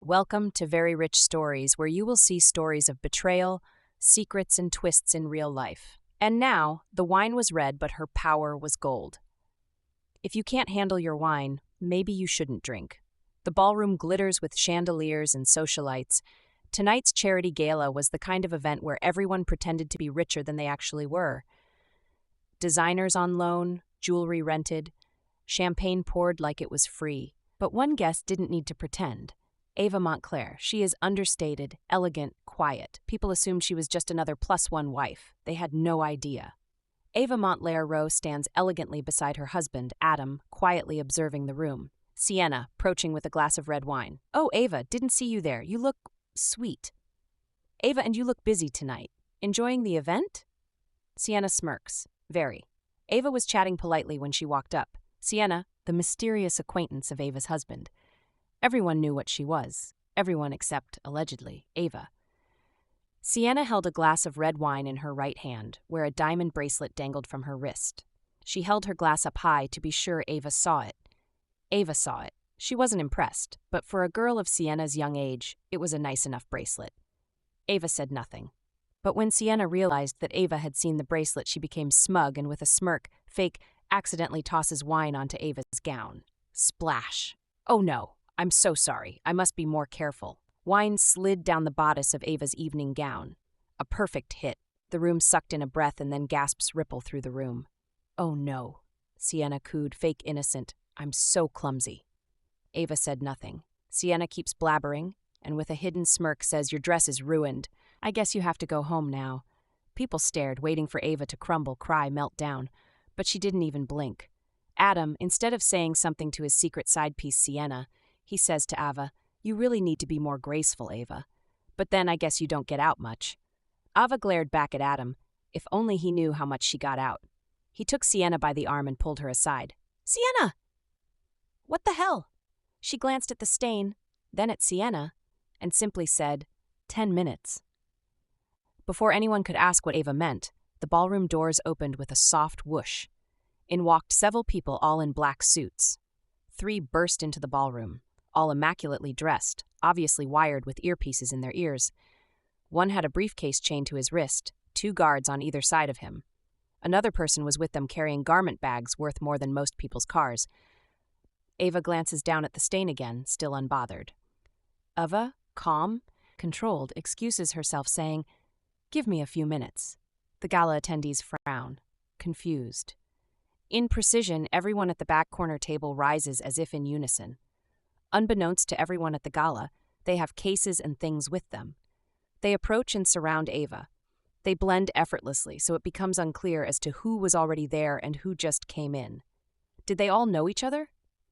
Welcome to Very Rich Stories, where you will see stories of betrayal, secrets, and twists in real life. And now, the wine was red, but her power was gold. If you can't handle your wine, maybe you shouldn't drink. The ballroom glitters with chandeliers and socialites. Tonight's charity gala was the kind of event where everyone pretended to be richer than they actually were. Designers on loan, jewelry rented, champagne poured like it was free. But one guest didn't need to pretend. Ava Montclair. She is understated, elegant, quiet. People assumed she was just another +1 wife. They had no idea. Ava Montclair Rowe stands elegantly beside her husband, Adam, quietly observing the room. Sienna, approaching with a glass of red wine. "Oh, Ava, didn't see you there. You look sweet." "Ava, and you look busy tonight. Enjoying the event?" Sienna smirks. "Very." Ava was chatting politely when she walked up. Sienna, the mysterious acquaintance of Ava's husband. Everyone knew what she was. Everyone except, allegedly, Ava. Sienna held a glass of red wine in her right hand, where a diamond bracelet dangled from her wrist. She held her glass up high to be sure Ava saw it. Ava saw it. She wasn't impressed, but for a girl of Sienna's young age, it was a nice enough bracelet. Ava said nothing. But when Sienna realized that Ava had seen the bracelet, she became smug and with a smirk, fake, accidentally tosses wine onto Ava's gown. Splash. "Oh no. I'm so sorry. I must be more careful." Wine slid down the bodice of Ava's evening gown. A perfect hit. The room sucked in a breath and then gasps ripple through the room. "Oh no," Sienna cooed, fake innocent. "I'm so clumsy." Ava said nothing. Sienna keeps blabbering, and with a hidden smirk says, "Your dress is ruined. I guess you have to go home now." People stared, waiting for Ava to crumble, cry, melt down. But she didn't even blink. Adam, instead of saying something to his secret side piece, Sienna, he says to Ava, "You really need to be more graceful, Ava. But then I guess you don't get out much." Ava glared back at Adam. If only he knew how much she got out. He took Sienna by the arm and pulled her aside. "Sienna! What the hell?" She glanced at the stain, then at Sienna, and simply said, 10 minutes. Before anyone could ask what Ava meant, the ballroom doors opened with a soft whoosh. In walked several people, all in black suits. 3 burst into the ballroom, all immaculately dressed, obviously wired with earpieces in their ears. One had a briefcase chained to his wrist, 2 guards on either side of him. Another person was with them carrying garment bags worth more than most people's cars. Ava glances down at the stain again, still unbothered. Ava, calm, controlled, excuses herself, saying, "Give me a few minutes." The gala attendees frown, confused. In precision, everyone at the back corner table rises as if in unison. Unbeknownst to everyone at the gala, they have cases and things with them. They approach and surround Ava. They blend effortlessly, so it becomes unclear as to who was already there and who just came in. Did they all know each other?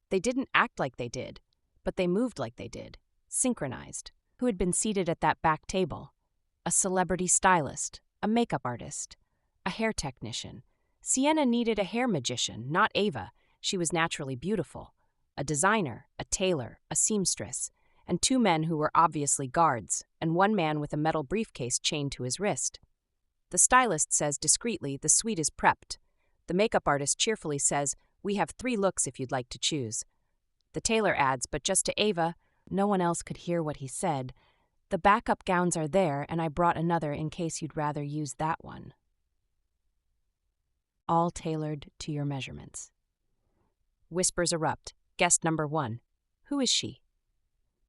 They didn't act like they did, but they moved like they did, synchronized. Who had been seated at that back table? A celebrity stylist, a makeup artist, a hair technician. Sienna needed a hair magician, not Ava. She was naturally beautiful. A designer, a tailor, a seamstress, and 2 men who were obviously guards, and 1 man with a metal briefcase chained to his wrist. The stylist says discreetly, "The suite is prepped." The makeup artist cheerfully says, "We have 3 looks if you'd like to choose." The tailor adds, but just to Ava, no one else could hear what he said, "The backup gowns are there, and I brought another in case you'd rather use that one. All tailored to your measurements." Whispers erupt. Guest number 1. Who is she?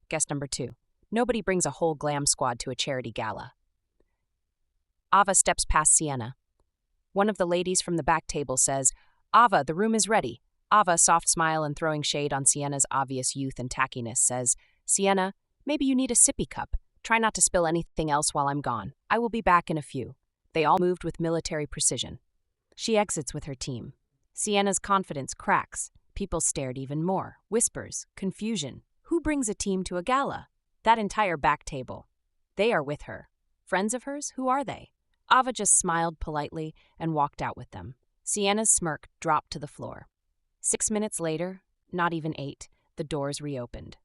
Guest number 2. Nobody brings a whole glam squad to a charity gala. Ava steps past Sienna. One of the ladies from the back table says, "Ava, the room is ready." Ava, soft smile and throwing shade on Sienna's obvious youth and tackiness, says, "Sienna, maybe you need a sippy cup. Try not to spill anything else while I'm gone. I will be back in a few." They all moved with military precision. She exits with her team. Sienna's confidence cracks. People stared even more. Whispers, confusion. Who brings a team to a gala? That entire back table. They are with her. Friends of hers? Who are they? Ava just smiled politely and walked out with them. Sienna's smirk dropped to the floor. 6 minutes later, not even 8, the doors reopened.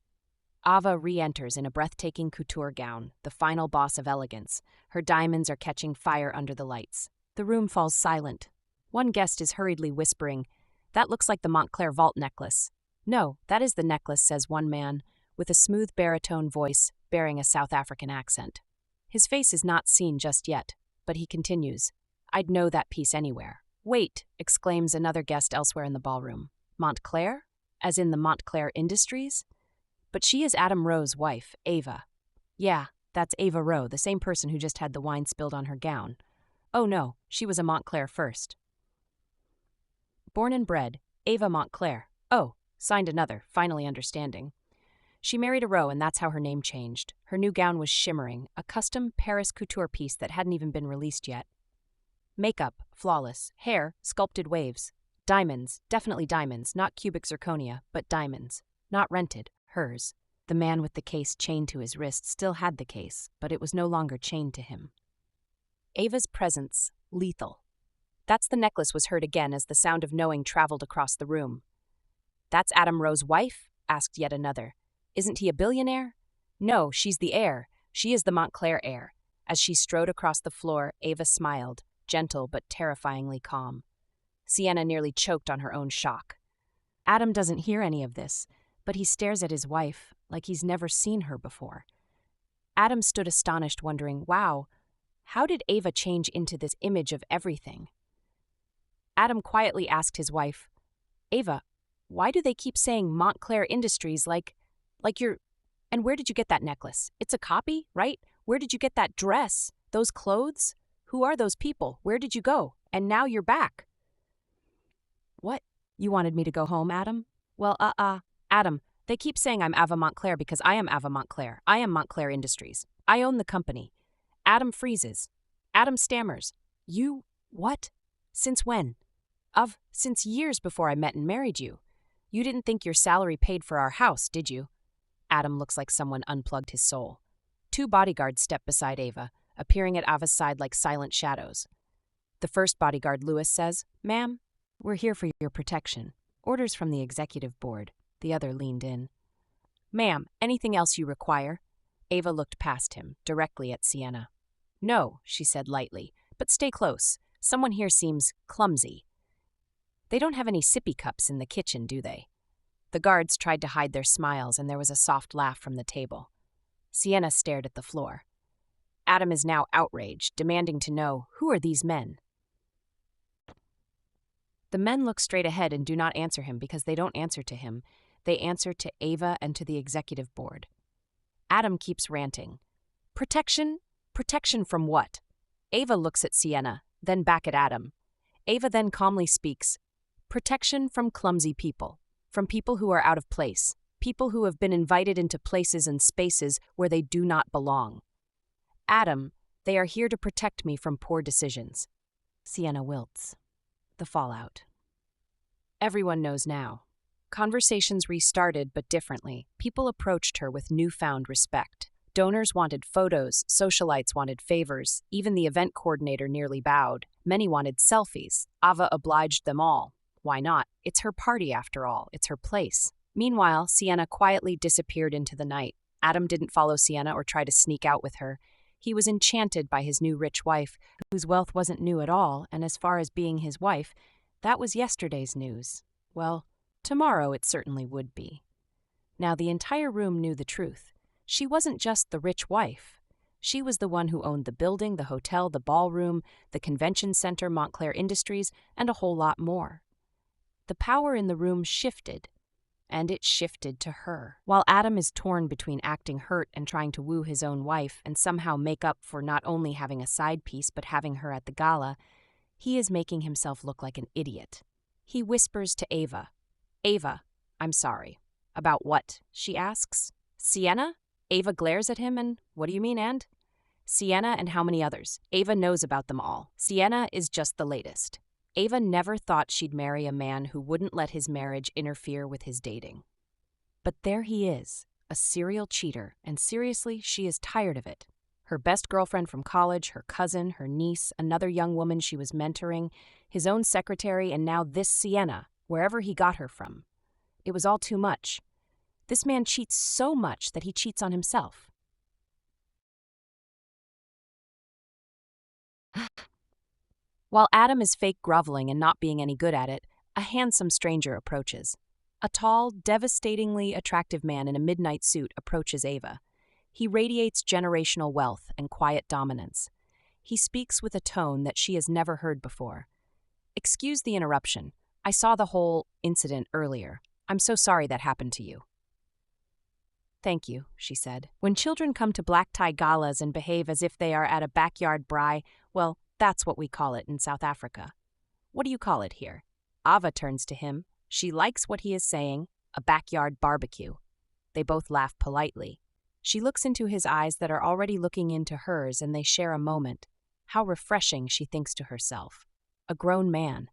Ava re-enters in a breathtaking couture gown, the final boss of elegance. Her diamonds are catching fire under the lights. The room falls silent. One guest is hurriedly whispering, "That looks like the Montclair vault necklace." "No, that is the necklace," says one man, with a smooth baritone voice bearing a South African accent. His face is not seen just yet, but he continues, "I'd know that piece anywhere." "Wait," exclaims another guest elsewhere in the ballroom. "Montclair? As in the Montclair Industries?" "But she is Adam Rowe's wife, Ava." "Yeah, that's Ava Rowe, the same person who just had the wine spilled on her gown." "Oh no, she was a Montclair first." Born and bred, Ava Montclair. Oh, signed another, finally understanding. She married a Rowe, and that's how her name changed. Her new gown was shimmering, a custom Paris couture piece that hadn't even been released yet. Makeup, flawless. Hair, sculpted waves. Diamonds, definitely diamonds, not cubic zirconia, but diamonds. Not rented, hers. The man with the case chained to his wrist still had the case, but it was no longer chained to him. Ava's presence, lethal. "That's the necklace," was heard again as the sound of knowing traveled across the room. "That's Adam Rowe's wife?" asked yet another. "Isn't he a billionaire?" "No, she's the heir. She is the Montclair heir." As she strode across the floor, Ava smiled, gentle but terrifyingly calm. Sienna nearly choked on her own shock. Adam doesn't hear any of this, but he stares at his wife like he's never seen her before. Adam stood astonished, wondering, wow, how did Ava change into this image of everything? Adam quietly asked his wife, "Ava, why do they keep saying Montclair Industries like you're... And where did you get that necklace? It's a copy, right? Where did you get that dress? Those clothes? Who are those people? Where did you go? And now you're back." "What? You wanted me to go home, Adam?" "Well, Adam, they keep saying I'm Ava Montclair because I am Ava Montclair. I am Montclair Industries. I own the company." Adam freezes. Adam stammers. "You... what? Since when?" Since years before I met and married you. You didn't think your salary paid for our house, did you?" Adam looks like someone unplugged his soul. Two bodyguards step beside Ava, appearing at Ava's side like silent shadows. The first bodyguard, Lewis, says, "Ma'am, we're here for your protection. Orders from the executive board." The other leaned in. "Ma'am, anything else you require?" Ava looked past him, directly at Sienna. "No," she said lightly, "but stay close. Someone here seems clumsy." "They don't have any sippy cups in the kitchen, do they?" The guards tried to hide their smiles, and there was a soft laugh from the table. Sienna stared at the floor. Adam is now outraged, demanding to know, who are these men? The men look straight ahead and do not answer him because they don't answer to him. They answer to Ava and to the executive board. Adam keeps ranting. "Protection? Protection from what?" Ava looks at Sienna, then back at Adam. Ava then calmly speaks. "Protection from clumsy people, from people who are out of place, people who have been invited into places and spaces where they do not belong. Adam, they are here to protect me from poor decisions." Sienna wilts. The fallout. Everyone knows now. Conversations restarted, but differently. People approached her with newfound respect. Donors wanted photos, socialites wanted favors, even the event coordinator nearly bowed. Many wanted selfies. Ava obliged them all. Why not? It's her party after all. It's her place. Meanwhile, Sienna quietly disappeared into the night. Adam didn't follow Sienna or try to sneak out with her. He was enchanted by his new rich wife, whose wealth wasn't new at all, and as far as being his wife, that was yesterday's news. Well, tomorrow it certainly would be. Now the entire room knew the truth. She wasn't just the rich wife. She was the one who owned the building, the hotel, the ballroom, the convention center, Montclair Industries, and a whole lot more. The power in the room shifted, and it shifted to her. While Adam is torn between acting hurt and trying to woo his own wife and somehow make up for not only having a side piece but having her at the gala, he is making himself look like an idiot. He whispers to Ava, "Ava, I'm sorry." "About what?" she asks. "Sienna?" Ava glares at him and, "What do you mean, and?" "Sienna and how many others? Ava knows about them all. Sienna is just the latest." Ava never thought she'd marry a man who wouldn't let his marriage interfere with his dating. But there he is, a serial cheater, and seriously, she is tired of it. Her best girlfriend from college, her cousin, her niece, another young woman she was mentoring, his own secretary, and now this Sienna, wherever he got her from. It was all too much. This man cheats so much that he cheats on himself. While Adam is fake groveling and not being any good at it, a handsome stranger approaches. A tall, devastatingly attractive man in a midnight suit approaches Ava. He radiates generational wealth and quiet dominance. He speaks with a tone that she has never heard before. "Excuse the interruption. I saw the whole incident earlier. I'm so sorry that happened to you." "Thank you," she said. "When children come to black-tie galas and behave as if they are at a backyard braai, well, that's what we call it in South Africa. What do you call it here?" Ava turns to him. She likes what he is saying, a backyard barbecue. They both laugh politely. She looks into his eyes that are already looking into hers, and they share a moment. How refreshing, she thinks to herself. A grown man.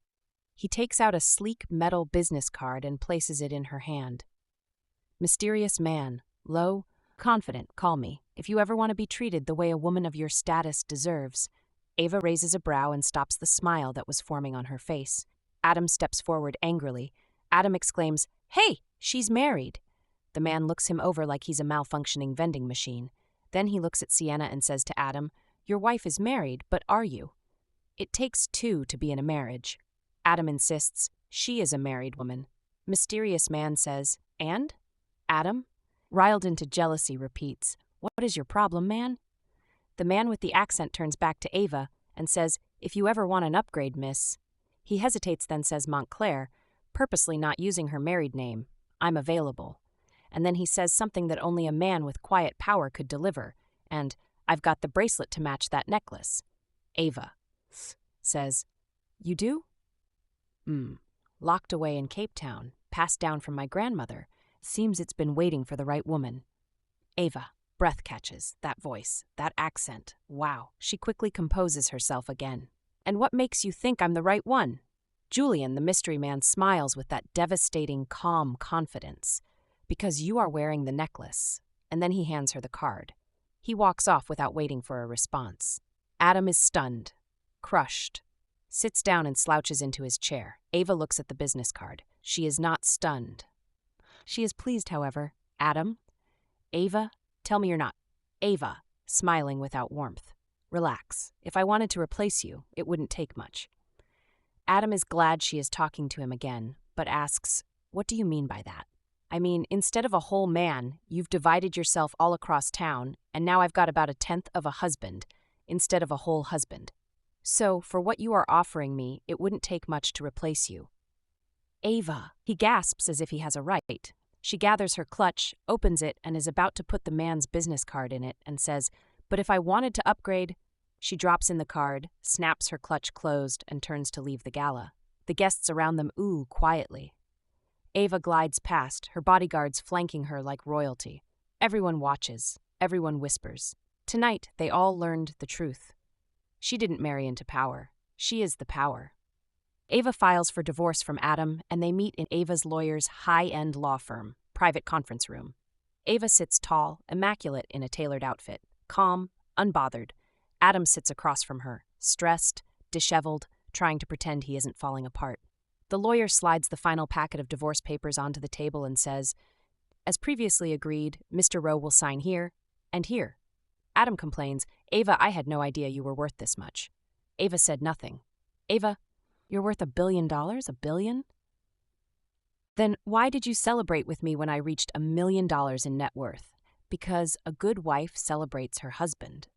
He takes out a sleek metal business card and places it in her hand. "Mysterious man, low, confident, call me, if you ever want to be treated the way a woman of your status deserves." Ava raises a brow and stops the smile that was forming on her face. Adam steps forward angrily. Adam exclaims, "Hey, she's married." The man looks him over like he's a malfunctioning vending machine. Then he looks at Sienna and says to Adam, "Your wife is married, but are you?" "It takes two to be in a marriage." Adam insists, "She is a married woman." Mysterious man says, "And?" Adam, riled into jealousy, repeats, "What is your problem, man?" The man with the accent turns back to Ava and says, "If you ever want an upgrade, miss." He hesitates, then says Montclair, purposely not using her married name. "I'm available." And then he says something that only a man with quiet power could deliver, and "I've got the bracelet to match that necklace." Ava says, "You do?" Locked away in Cape Town, passed down from my grandmother. Seems it's been waiting for the right woman." Ava, breath catches, that voice, that accent. Wow. She quickly composes herself again. "And what makes you think I'm the right one?" Julian, the mystery man, smiles with that devastating, calm confidence. "Because you are wearing the necklace." And then he hands her the card. He walks off without waiting for a response. Adam is stunned, crushed, sits down and slouches into his chair. Ava looks at the business card. She is not stunned. She is pleased, however. "Adam?" "Ava, tell me you're not." Ava, smiling without warmth. "Relax. If I wanted to replace you, it wouldn't take much." Adam is glad she is talking to him again, but asks, "What do you mean by that?" "I mean, instead of a whole man, you've divided yourself all across town, and now I've got about a tenth of a husband, instead of a whole husband. So, for what you are offering me, it wouldn't take much to replace you." "Ava!" He gasps as if he has a right. She gathers her clutch, opens it, and is about to put the man's business card in it, and says, "But if I wanted to upgrade..." She drops in the card, snaps her clutch closed, and turns to leave the gala. The guests around them ooh quietly. Ava glides past, her bodyguards flanking her like royalty. Everyone watches, everyone whispers. Tonight, they all learned the truth. She didn't marry into power. She is the power. Ava files for divorce from Adam, and they meet in Ava's lawyer's high-end law firm, private conference room. Ava sits tall, immaculate in a tailored outfit, calm, unbothered. Adam sits across from her, stressed, disheveled, trying to pretend he isn't falling apart. The lawyer slides the final packet of divorce papers onto the table and says, "As previously agreed, Mr. Rowe will sign here and here." Adam complains, "Ava, I had no idea you were worth this much." Ava said nothing. "Ava, you're worth $1 billion? $1 billion? Then why did you celebrate with me when I reached $1 million in net worth?" "Because a good wife celebrates her husband."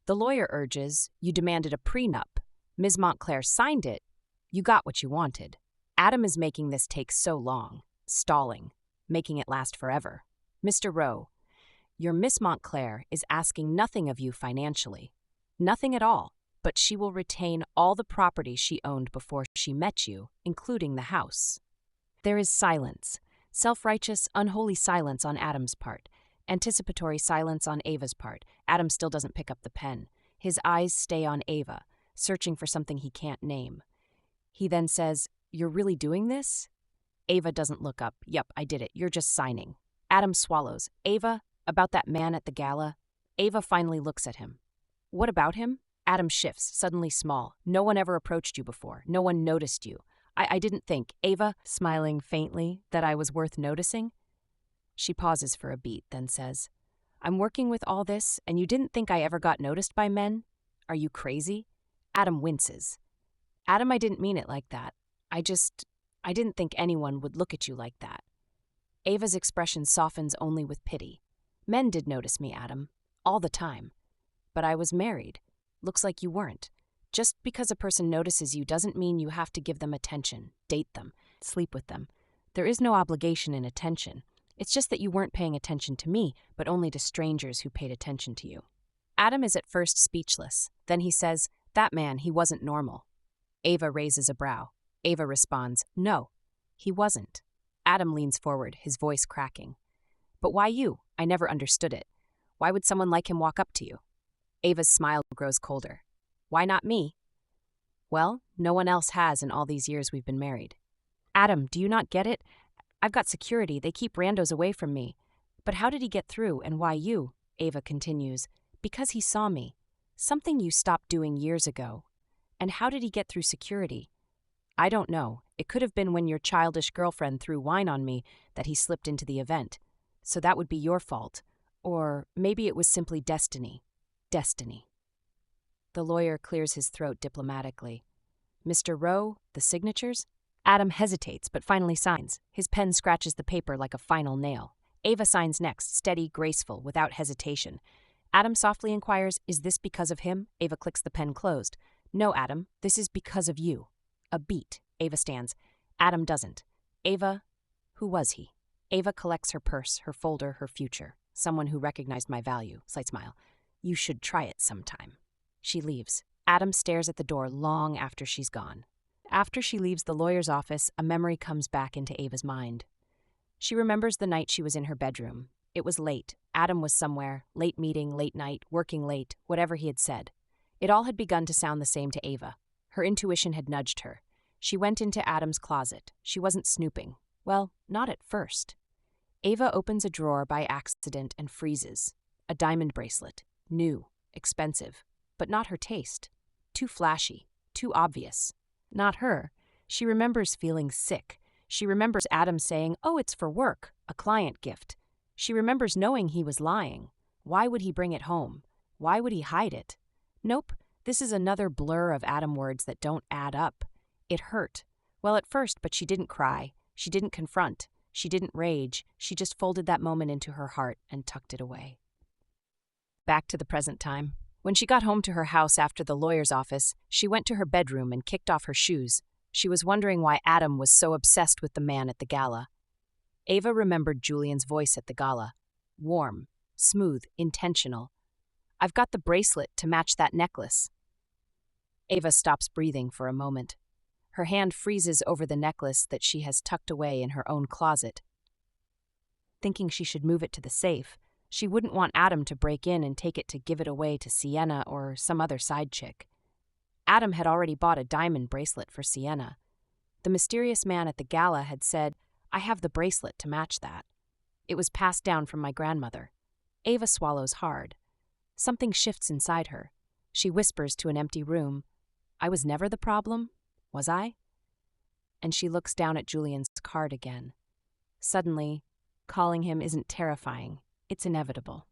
The lawyer urges, "You demanded a prenup. Ms. Montclair signed it. You got what you wanted." Adam is making this take so long, stalling, making it last forever. "Mr. Rowe, your Miss Montclair is asking nothing of you financially. Nothing at all, but she will retain all the property she owned before she met you, including the house." There is silence, self-righteous, unholy silence on Adam's part, anticipatory silence on Ava's part. Adam still doesn't pick up the pen. His eyes stay on Ava, searching for something he can't name. He then says, "You're really doing this?" Ava doesn't look up. "Yup, I did it. You're just signing." Adam swallows. "Ava, about that man at the gala?" Ava finally looks at him. "What about him?" Adam shifts, suddenly small. "No one ever approached you before. No one noticed you. I didn't think," Ava, smiling faintly, "that I was worth noticing." She pauses for a beat, then says, "I'm working with all this, and you didn't think I ever got noticed by men? Are you crazy?" Adam winces. "Adam, I didn't mean it like that. I didn't think anyone would look at you like that." Ava's expression softens only with pity. Men did notice me, Adam. All the time. But I was married. Looks like you weren't. Just because a person notices you doesn't mean you have to give them attention, date them, sleep with them. There is no obligation in attention. It's just that you weren't paying attention to me, but only to strangers who paid attention to you. Adam is at first speechless. Then he says, that man, he wasn't normal. Ava raises a brow. Ava responds, no, he wasn't. Adam leans forward, his voice cracking. But why you? I never understood it. Why would someone like him walk up to you? Ava's smile grows colder. Why not me? Well, no one else has in all these years we've been married. Adam, do you not get it? I've got security. They keep randos away from me. But how did he get through, and why you? Ava continues. Because he saw me. Something you stopped doing years ago. And how did he get through security? I don't know. It could have been when your childish girlfriend threw wine on me that he slipped into the event. So that would be your fault. Or maybe it was simply destiny. Destiny. The lawyer clears his throat diplomatically. Mr. Rowe, the signatures? Adam hesitates, but finally signs. His pen scratches the paper like a final nail. Ava signs next, steady, graceful, without hesitation. Adam softly inquires, is this because of him? Ava clicks the pen closed. No, Adam, this is because of you. A beat. Ava stands. Adam doesn't. Ava, who was he? Ava collects her purse, her folder, her future. Someone who recognized my value. Slight smile. You should try it sometime. She leaves. Adam stares at the door long after she's gone. After she leaves the lawyer's office, a memory comes back into Ava's mind. She remembers the night she was in her bedroom. It was late. Adam was somewhere. Late meeting, late night, working late, whatever he had said. It all had begun to sound the same to Ava. Her intuition had nudged her. She went into Adam's closet. She wasn't snooping. Well, not at first. Ava opens a drawer by accident and freezes. A diamond bracelet. New. Expensive. But not her taste. Too flashy. Too obvious. Not her. She remembers feeling sick. She remembers Adam saying, oh, it's for work, a client gift. She remembers knowing he was lying. Why would he bring it home? Why would he hide it? Nope, this is another blur of Adam words that don't add up. It hurt. Well, at first, but she didn't cry. She didn't confront. She didn't rage. She just folded that moment into her heart and tucked it away. Back to the present time. When she got home to her house after the lawyer's office, she went to her bedroom and kicked off her shoes. She was wondering why Adam was so obsessed with the man at the gala. Ava remembered Julian's voice at the gala. Warm, smooth, intentional. I've got the bracelet to match that necklace. Ava stops breathing for a moment. Her hand freezes over the necklace that she has tucked away in her own closet. Thinking she should move it to the safe, she wouldn't want Adam to break in and take it to give it away to Sienna or some other side chick. Adam had already bought a diamond bracelet for Sienna. The mysterious man at the gala had said, I have the bracelet to match that. It was passed down from my grandmother. Ava swallows hard. Something shifts inside her. She whispers to an empty room, I was never the problem, was I? And she looks down at Julian's card again. Suddenly, calling him isn't terrifying. It's inevitable.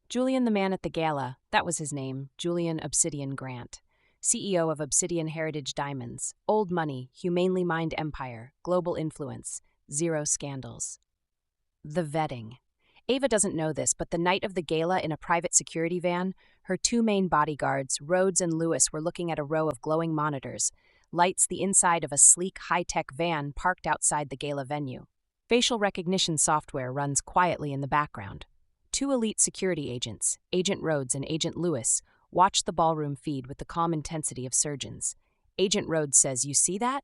Julian the man at the gala, that was his name, Julian Obsidian Grant. CEO of Obsidian Heritage Diamonds, old money, humanely mined empire, global influence, zero scandals. The vetting. Ava doesn't know this, but the night of the gala in a private security van, her two main bodyguards, Rhodes and Lewis, were looking at a row of glowing monitors, lights the inside of a sleek, high-tech van parked outside the gala venue. Facial recognition software runs quietly in the background. Two elite security agents, Agent Rhodes and Agent Lewis, watch the ballroom feed with the calm intensity of surgeons. Agent Rhodes says, you see that?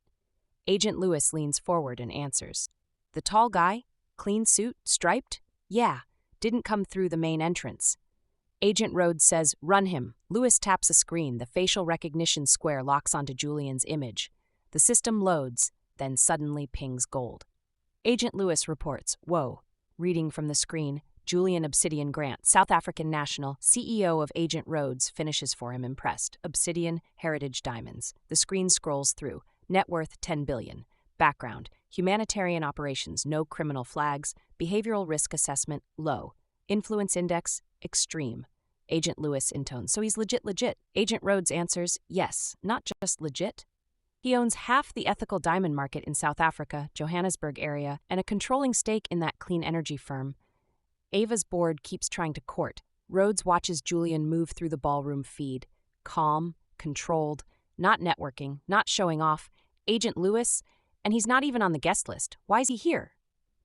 Agent Lewis leans forward and answers. The tall guy? Clean suit? Striped? Yeah, didn't come through the main entrance. Agent Rhodes says, run him. Lewis taps a screen. The facial recognition square locks onto Julian's image. The system loads, then suddenly pings gold. Agent Lewis reports, whoa. Reading from the screen, Julian Obsidian Grant, South African national, CEO of Agent Rhodes, finishes for him impressed. Obsidian Heritage Diamonds. The screen scrolls through. Net worth $10 billion. Background. Humanitarian operations, no criminal flags. Behavioral risk assessment, low. Influence index, extreme. Agent Lewis intones, so he's legit. Agent Rhodes answers, yes, not just legit. He owns half the ethical diamond market in South Africa, Johannesburg area, and a controlling stake in that clean energy firm. Ava's board keeps trying to court. Rhodes watches Julian move through the ballroom feed. Calm, controlled, not networking, not showing off. Agent Lewis, and he's not even on the guest list. Why is he here?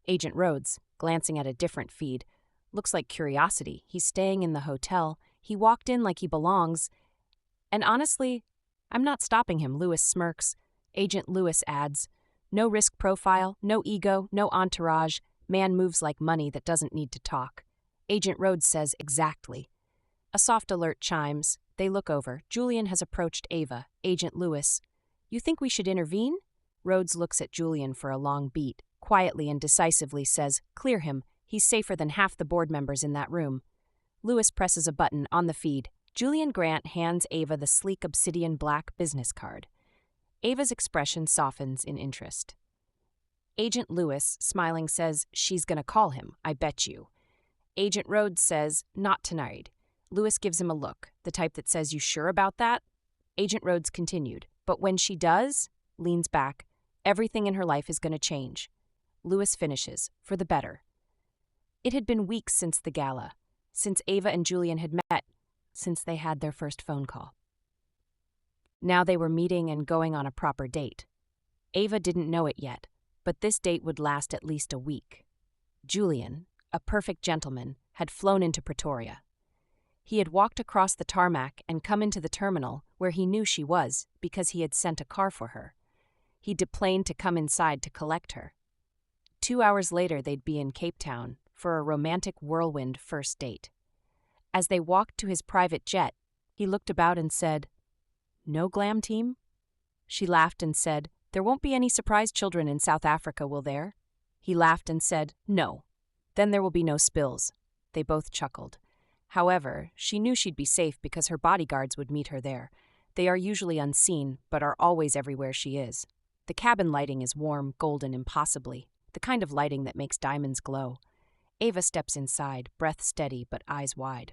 Agent Rhodes, glancing at a different feed. Looks like curiosity. He's staying in the hotel. He walked in like he belongs. And honestly, I'm not stopping him, Lewis smirks. Agent Lewis adds, no risk profile, no ego, no entourage. Man moves like money that doesn't need to talk. Agent Rhodes says, exactly. A soft alert chimes. They look over. Julian has approached Ava. Agent Lewis, you think we should intervene? Rhodes looks at Julian for a long beat. Quietly and decisively says, clear him. He's safer than half the board members in that room. Lewis presses a button on the feed. Julian Grant hands Ava the sleek obsidian black business card. Ava's expression softens in interest. Agent Lewis, smiling, says, she's gonna call him, I bet you. Agent Rhodes says, not tonight. Lewis gives him a look, the type that says, you sure about that? Agent Rhodes continued, but when she does, leans back, everything in her life is gonna change. Lewis finishes, for the better. It had been weeks since the gala, since Ava and Julian had met, since they had their first phone call. Now they were meeting and going on a proper date. Ava didn't know it yet, but this date would last at least a week. Julian, a perfect gentleman, had flown into Pretoria. He had walked across the tarmac and come into the terminal where he knew she was because he had sent a car for her. He deplaned to come inside to collect her. 2 hours later, they'd be in Cape Town for a romantic whirlwind first date. As they walked to his private jet, he looked about and said, no glam team? She laughed and said, there won't be any surprise children in South Africa, will there? He laughed and said, no. Then there will be no spills. They both chuckled. However, she knew she'd be safe because her bodyguards would meet her there. They are usually unseen, but are always everywhere she is. The cabin lighting is warm, golden, impossibly, the kind of lighting that makes diamonds glow. Ava steps inside, breath steady but eyes wide.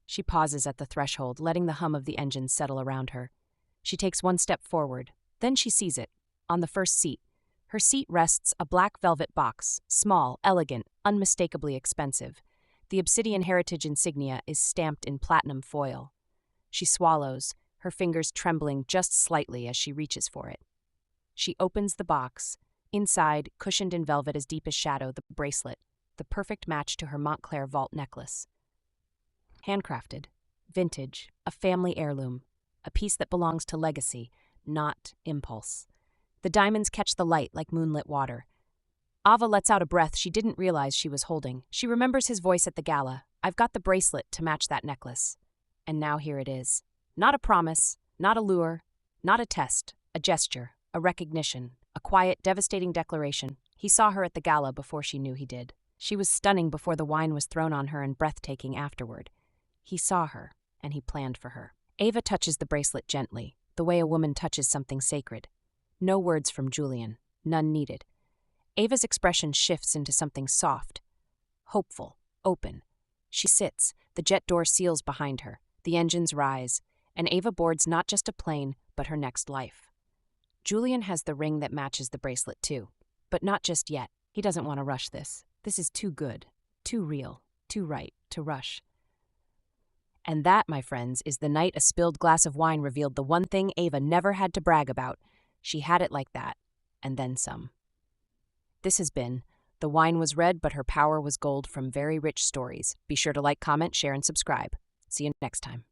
She pauses at the threshold, letting the hum of the engine settle around her. She takes one step forward. Then she sees it, on the first seat. Her seat rests a black velvet box, small, elegant, unmistakably expensive. The obsidian heritage insignia is stamped in platinum foil. She swallows, her fingers trembling just slightly as she reaches for it. She opens the box. Inside, cushioned in velvet as deep as shadow, the bracelet, the perfect match to her Montclair vault necklace. Handcrafted, vintage, a family heirloom, a piece that belongs to legacy, not impulse. The diamonds catch the light like moonlit water. Ava lets out a breath she didn't realize she was holding. She remembers his voice at the gala. I've got the bracelet to match that necklace. And now here it is. Not a promise, not a lure, not a test, a gesture, a recognition, a quiet, devastating declaration. He saw her at the gala before she knew he did. She was stunning before the wine was thrown on her and breathtaking afterward. He saw her, and he planned for her. Ava touches the bracelet gently, the way a woman touches something sacred. No words from Julian, none needed. Ava's expression shifts into something soft, hopeful, open. She sits, the jet door seals behind her, the engines rise, and Ava boards not just a plane, but her next life. Julian has the ring that matches the bracelet too, but not just yet. He doesn't want to rush this. This is too good, too real, too right to rush. And that, my friends, is the night a spilled glass of wine revealed the one thing Ava never had to brag about. She had it like that, and then some. This has been The Wine Was Red, But Her Power Was Gold from Very Rich Stories. Be sure to like, comment, share, and subscribe. See you next time.